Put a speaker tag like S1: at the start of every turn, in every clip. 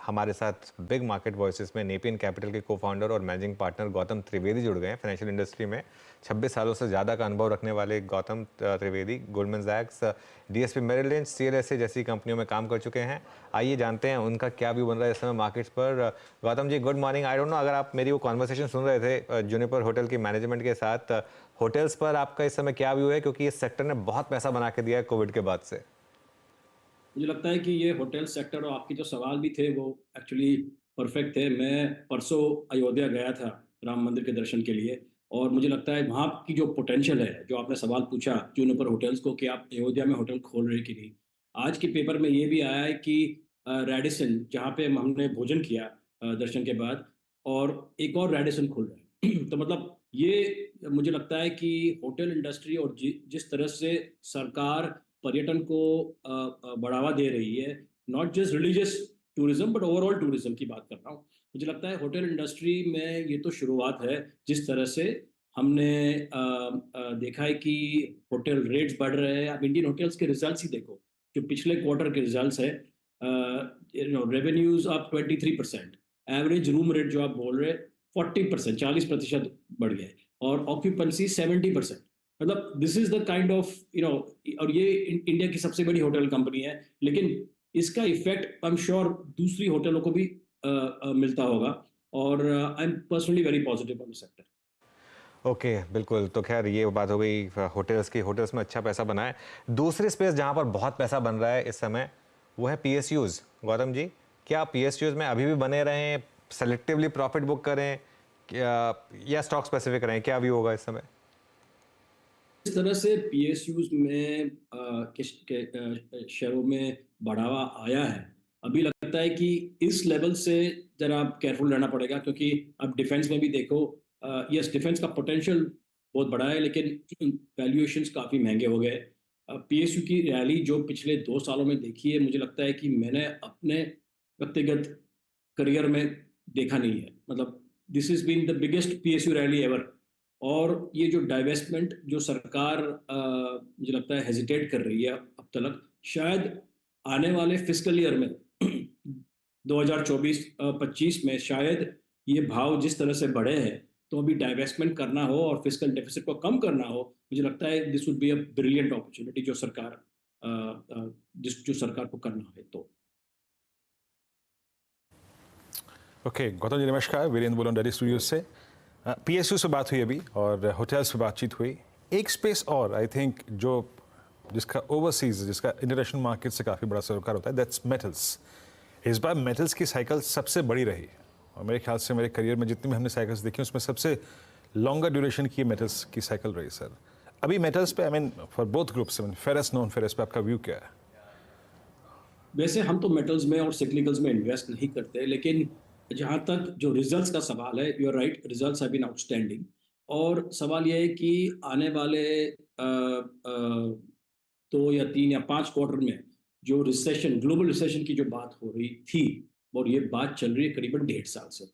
S1: हमारे साथ big market voices में नेपियन कैपिटल के को-फाउंडर और मैनेजिंग पार्टनर गौतम त्रिवेदी जुड़ गए हैं। फाइनेंशियल इंडस्ट्री में 26 सालों से ज़्यादा का अनुभव रखने वाले गौतम त्रिवेदी गोल्डमैन सैक्स, डीएसपी मेरिल लिंच, सीएलएसए जैसी कंपनियों में काम कर चुके हैं। आइए जानते हैं उनका क्या व्यू बन रहा है इस समय मार्केट्स पर। Gautam ji, good morning. I don't know अगर आप मेरी वो कॉन्वर्सेशन सुन रहे थे जूनिपर होटल की मैनेजमेंट के साथ, होटल्स पर आपका इस समय क्या व्यू है, क्योंकि इस सेक्टर ने बहुत पैसा बना के दिया है कोविड के बाद से।
S2: मुझे लगता है कि ये होटल सेक्टर और आपके जो सवाल भी थे वो एक्चुअली परफेक्ट थे। मैं परसों अयोध्या गया था राम मंदिर के दर्शन के लिए, और मुझे लगता है वहाँ की जो पोटेंशियल है, जो आपने सवाल पूछा जूनिपर होटल्स को कि आप अयोध्या में होटल खोल रहे हैं कि नहीं। आज के पेपर में ये भी आया है कि रेडिसन, जहाँ पे हमने भोजन किया दर्शन के बाद, और एक और रेडिसन खुल रहा है तो मतलब ये मुझे लगता है कि होटल इंडस्ट्री और जिस तरह से सरकार पर्यटन को बढ़ावा दे रही है, not just religious tourism but overall tourism की बात कर रहा हूँ। मुझे लगता है होटल इंडस्ट्री में ये तो शुरुआत है। जिस तरह से हमने देखा है कि होटल रेट्स बढ़ रहे हैं। आप इंडियन होटल्स के रिजल्ट्स ही देखो, जो पिछले क्वार्टर के रिजल्ट्स है, रेवेन्यूज आप 23%, एवरेज रूम रेट जो आप बोल रहे हैं 40%, 40% बढ़ गया है, और ऑक्यूपेंसी 70%। मतलब this is the kind of और ये इंडिया की सबसे बड़ी होटल कंपनी है, लेकिन इसका इफेक्ट आई एम श्योर दूसरी होटलों को भी मिलता होगा, और I am personally very positive on the sector.
S1: Okay, बिल्कुल। तो खैर ये बात हो गई होटल्स की। होटल्स में अच्छा पैसा बना है। दूसरी स्पेस जहाँ पर बहुत पैसा बन रहा है इस समय, वो है पीएसयूज। गौतम जी, क्या पीएसयूज में अभी भी बने रहें, सेलेक्टिवली प्रॉफिट बुक करें, क्या या स्टॉक स्पेसिफिक रहें? क्या व्यू होगा इस समय?
S2: इस तरह से पीएसयूज में शेयरों में बढ़ावा आया है, अभी लगता है कि इस लेवल से जरा आप केयरफुल रहना पड़ेगा, क्योंकि अब डिफेंस में भी देखो, यस डिफेंस का पोटेंशियल बहुत बड़ा है, लेकिन वैल्यूएशंस काफ़ी महंगे हो गए। पीएसयू की रैली जो पिछले 2 सालों में देखी है, मुझे लगता है कि मैंने अपने व्यक्तिगत करियर में देखा नहीं है। मतलब this is been the biggest PSU rally ever. और ये जो डाइवेस्टमेंट जो सरकार मुझे लगता है हेजिटेट कर रही है अब तक, शायद आने वाले फिस्कल ईयर में 2024-25 में शायद ये भाव जिस तरह से बढ़े हैं, तो अभी डाइवेस्टमेंट करना हो और फिस्कल डेफिसिट को कम करना हो, मुझे लगता है this would be a brilliant opportunity जो सरकार जो सरकार को करना है तो।
S3: ओके, गौतम जी नमस्कार। वीरेंद्र बोल डेली स्टूडियो से। पीएसयू से बात हुई अभी और होटल्स पे बातचीत हुई। एक स्पेस और आई थिंक जो जिसका ओवरसीज, जिसका इंटरनेशनल मार्केट से काफ़ी बड़ा सरोकार होता है, दैट्स मेटल्स। इस बार मेटल्स की साइकिल सबसे बड़ी रही, और मेरे ख्याल से मेरे करियर में जितनी भी हमने साइकिल्स देखी उसमें सबसे लॉन्गर ड्यूरेशन की मेटल्स की साइकिल रही सर। अभी मेटल्स पे I mean for both groups, ferrous non ferrous पे आपका व्यू क्या है?
S2: वैसे हम तो मेटल्स में और सिग्निकल्स में इन्वेस्ट नहीं करते, लेकिन जहाँ तक जो रिजल्ट्स का सवाल है, you are right, results have been outstanding. और सवाल ये है कि आने वाले 2 या 3 या 5 क्वार्टर में जो रिसेशन, ग्लोबल रिसेशन की जो बात हो रही थी, और ये बात चल रही है करीबन 1.5 साल से,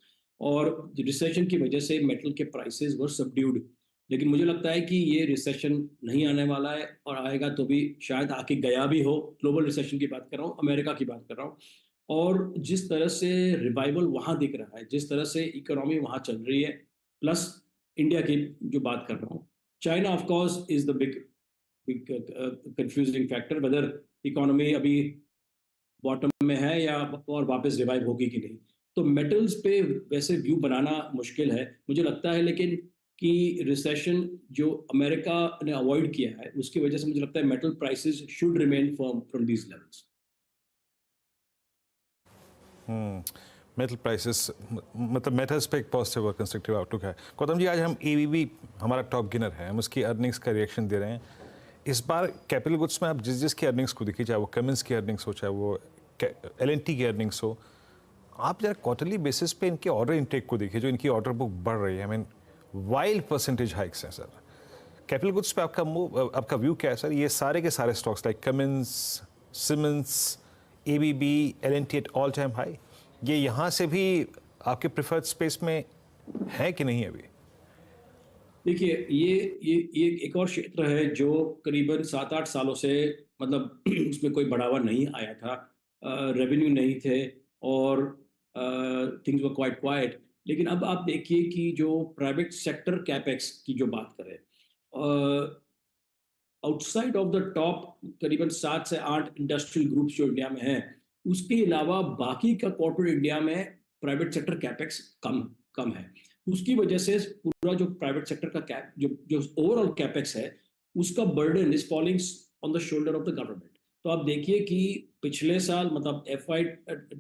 S2: और रिसेशन की वजह से मेटल के प्राइसेस वर सबड्यूड। लेकिन मुझे लगता है कि ये रिसेशन नहीं आने वाला है, और आएगा तो भी शायद आके गया भी हो। ग्लोबल रिसेशन की बात कर रहा हूँ, अमेरिका की बात कर रहा हूँ। और जिस तरह से रिवाइवल वहाँ दिख रहा है, जिस तरह से इकोनॉमी वहाँ चल रही है, प्लस इंडिया की जो बात कर रहा हूँ, China of course is the big confusing factor, whether economy अभी बॉटम में है या और वापस रिवाइव होगी कि नहीं। तो मेटल्स पे वैसे व्यू बनाना मुश्किल है मुझे लगता है, लेकिन कि रिसेशन जो अमेरिका ने अवॉइड किया है, उसकी वजह से मुझे लगता है metal prices should remain firm from these levels.
S3: Metal prices, मतलब मेटल्स पे एक पॉजिटिव और कंस्ट्रक्टिव आउटलुक है। गौतम जी, आज हम एबीबी हमारा टॉप गिनर है, हम उसकी अर्निंग्स का रिएक्शन दे रहे हैं। इस बार कैपिटल गुड्स में आप जिस जिसकी अर्निंग्स को देखिए, चाहे वो कमिंस की अर्निंग्स हो, चाहे वो एलएनटी की अर्निंग्स हो, आप जरा क्वार्टरली बेसिस पे इनके ऑर्डर इनटेक को देखिए, जो इनकी ऑर्डर बुक बढ़ रही है। I mean wild percentage hikes हैं सर। कैपिटल गुड्स पे आपका व्यू क्या है सर? ये सारे के सारे stocks like Cummins, Siemens, ABB, LNT at all time high, ये यहाँ से भी आपके प्रेफर्ड स्पेस में है कि नहीं अभी?
S2: देखिए, ये एक और क्षेत्र है जो करीबन 7-8 सालों से, मतलब उसमें कोई बढ़ावा नहीं आया था, रेवेन्यू नहीं थे, और थिंग्स वर क्वाइट क्वाइट। लेकिन अब आप देखिए कि जो प्राइवेट सेक्टर कैपेक्स की जो बात करें, आउटसाइड ऑफ द टॉप करीबन 7 से 8 इंडस्ट्रियल ग्रुप्स जो इंडिया में हैं, उसके अलावा बाकी का कॉर्पोरेट इंडिया में प्राइवेट सेक्टर कैपेक्स कम कम है। उसकी वजह से पूरा जो प्राइवेट सेक्टर का कैप जो जो ओवरऑल कैपेक्स है, उसका burden is falling on the shoulder of the government. तो आप देखिए कि पिछले साल मतलब FY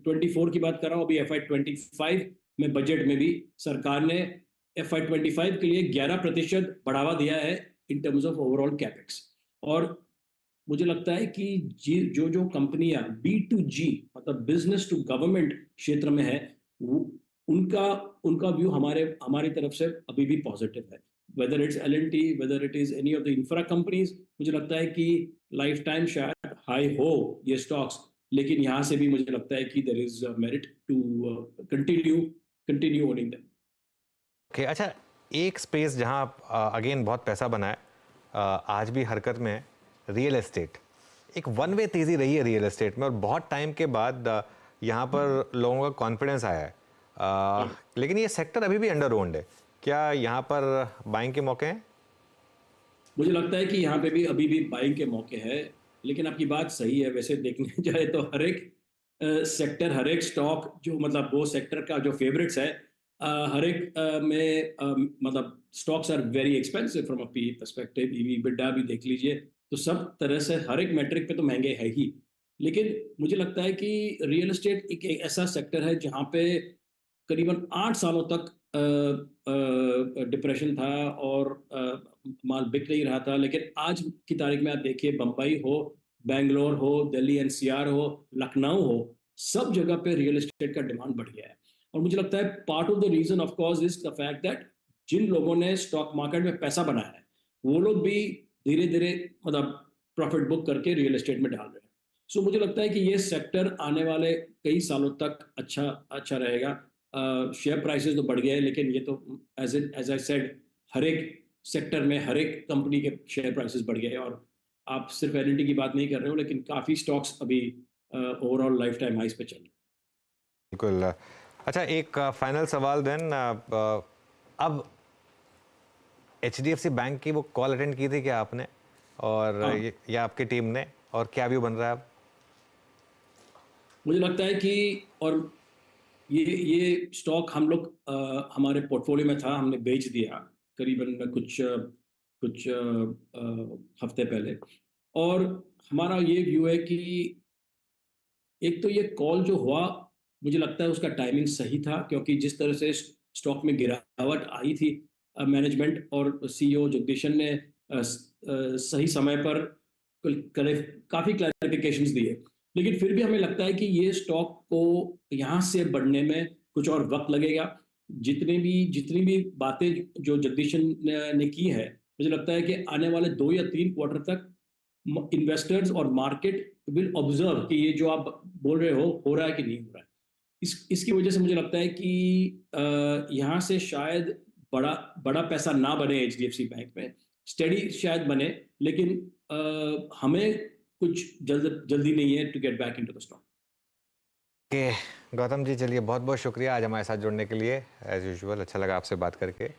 S2: 24 की बात कर रहा हूँ, अभी FY 25 में बजट में भी सरकार ने FY 25 के लिए 11% बढ़ावा दिया है in terms of overall capex. और मुझे लगता है कि जो जो कंपनियां B2G मतलब बिजनेस टू गवर्नमेंट क्षेत्र में है, उनका उनका व्यू हमारी तरफ से अभी भी पॉजिटिव है। Whether it's L&T, whether it is any of the infra companies, मुझे लगता है कि लाइफ टाइम शायद हाई हो ये स्टॉक्स, लेकिन यहाँ से भी मुझे लगता है कि there is merit to continue owning them.
S1: Okay, अच्छा, एक स्पेस जहाँ अगेन बहुत पैसा बना है, आज भी हरकत में है, रियल एस्टेट। एक वन वे तेज़ी रही है रियल एस्टेट में, और बहुत टाइम के बाद यहाँ पर लोगों का कॉन्फिडेंस आया है, लेकिन ये सेक्टर अभी भी अंडर ओन्ड है। क्या यहाँ पर बाइंग के मौके हैं?
S2: मुझे लगता है कि यहाँ पे भी अभी भी बाइंग के मौके हैं, लेकिन आपकी बात सही है। वैसे देखने जाए तो हर एक सेक्टर, हर एक स्टॉक जो मतलब वो सेक्टर का जो फेवरेट्स है, हर एक मतलब stocks are very expensive from a P perspective. EBITDA भी देख लीजिए, तो सब तरह से हर एक मैट्रिक पे तो महंगे है ही। लेकिन मुझे लगता है कि रियल एस्टेट एक ऐसा सेक्टर है जहाँ पे करीबन 8 सालों तक डिप्रेशन था और माल बिक नहीं रहा था। लेकिन आज की तारीख में आप देखिए, बम्बई हो, बेंगलोर हो, दिल्ली NCR हो, लखनऊ हो, सब जगह पे रियल एस्टेट का डिमांड बढ़ गया है। और मुझे लगता है part of the reason of course is the fact that जिन लोगों ने स्टॉक मार्केट में पैसा बनाया है, वो लोग भी धीरे धीरे मतलब प्रॉफिट बुक करके रियल एस्टेट में डाल रहे हैं। सो मुझे लगता है कि ये सेक्टर आने वाले कई सालों तक अच्छा रहेगा। शेयर प्राइसेस तो बढ़ गए हैं, लेकिन ये तो एज आई सेड, हर एक सेक्टर में हर एक कंपनी के शेयर प्राइसेस बढ़ गए हैं। और आप सिर्फ L&T की बात नहीं कर रहे हो, लेकिन काफ़ी स्टॉक्स अभी ओवरऑल लाइफ टाइम हाइस पे चल रहे हैं।
S1: बिल्कुल। अच्छा, एक फाइनल सवाल देन, अब HDFC बैंक की वो कॉल अटेंड की थी क्या आपने, और
S2: हाँ,
S1: या आपकी टीम ने, और क्या व्यू बन रहा है अब?
S2: मुझे लगता है कि और ये स्टॉक हम लोग हमारे पोर्टफोलियो में था, हमने बेच दिया करीबन कुछ हफ्ते पहले। और हमारा ये व्यू है कि एक तो ये कॉल जो हुआ, मुझे लगता है उसका टाइमिंग सही था, क्योंकि जिस तरह से स्टॉक में गिरावट आई थी, मैनेजमेंट और CEO जगदीशन ने सही समय पर काफ़ी क्लैरिफिकेशंस दिए। लेकिन फिर भी हमें लगता है कि ये स्टॉक को यहाँ से बढ़ने में कुछ और वक्त लगेगा। जितनी भी बातें जो जगदीशन ने की है, मुझे लगता है कि आने वाले 2 या 3 क्वार्टर तक इन्वेस्टर्स और मार्केट विल ऑब्जर्व कि ये जो आप बोल रहे हो रहा है कि नहीं हो रहा है। इसकी वजह से मुझे लगता है कि यहाँ से शायद बड़ा बड़ा पैसा ना बने HDFC बैंक में, स्टेडी शायद बने, लेकिन हमें कुछ जल्दी नहीं है to get back into the stock.
S1: Okay, Gautam ji, चलिए बहुत बहुत शुक्रिया आज हमारे साथ जुड़ने के लिए। एज यूजुअल अच्छा लगा आपसे बात करके।